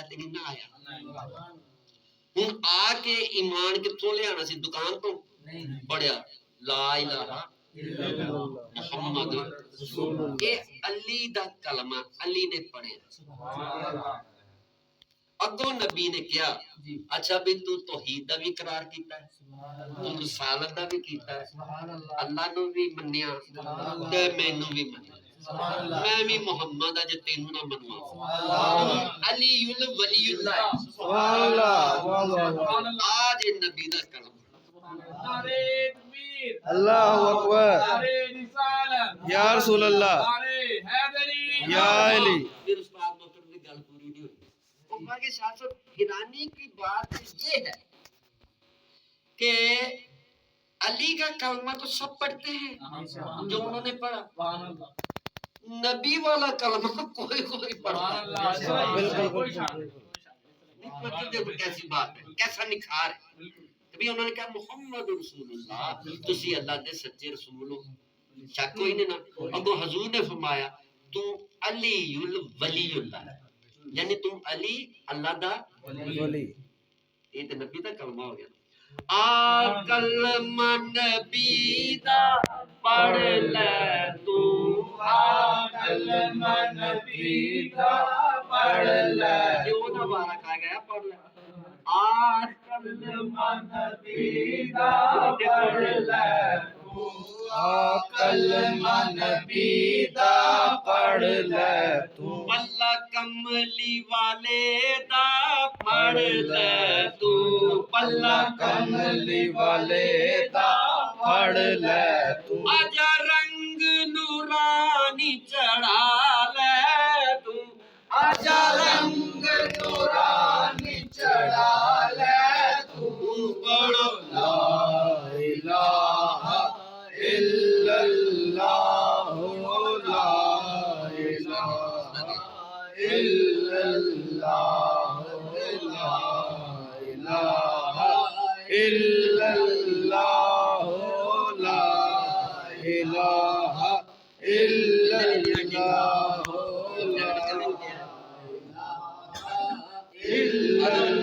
طریقہ تے نہیں نہ آیا ہوں آ کے ایمان کتوں لے آنا سی دکان تو پڑھیا لا الہ محمد یہ علی دا کلمہ علی نے پڑھیا اگوں نبی نے کیا اچھا بھی تو توحید دا بھی اقرار کیتا ہے تو رسالت دا بھی کیتا ہے اللہ نو بھی منیا تے مینوں بھی منیا میں بھی محمد اج تینوں نہ منوا علی ولی اللہ سبحان اللہ آج نبی دا کلمہ نعرہ تکبیر اللہ اکبر نعرہ رسالت یا رسول اللہ نعرہ حیدری یا علی پھر استاد محترم کی گل پوری نہیں ہوئی امہ کے ساتھ ساتھ حیرانی کی بات یہ ہے کہ علی کا کلمہ تو سب پڑھتے ہیں جو انہوں نے پڑھا نبی والا کلمہ کوئی پڑھتا بالکل کیسی بات ہے کیسا نکھار ہے تبھی انہوں نے کہا محمد رسول اللہ تسی اللہ دے سچے رسول ہو شک کوئی نہیں نا اگو حضور نے فرمایا تو علی ولی اللہ یعنی تم علی اللہ دا ولی یہ تو نبی دا کلمہ ہو گیا کلمہ نبی دا پڑھ لے تو کلمہ نبی دا پڑھ لے یہ وہ نہ بارہ کہا گیا پڑھ لے کلمہ نبی دا پڑھ لے کلمہ نبی دا پڑھ لے تو اللہ کملی والے دا پڑھ لے تو اللہ کملی والے دا پڑھ لے تو آجا رنگ نورانی چڑھا لے تو آجا رنگ نورانی چڑھا لے تو پڑھو لا الہ الا اللہ لا الہ الا اللہ لا الہ الا اللہ لا الہ الا اللہ لا الہ الا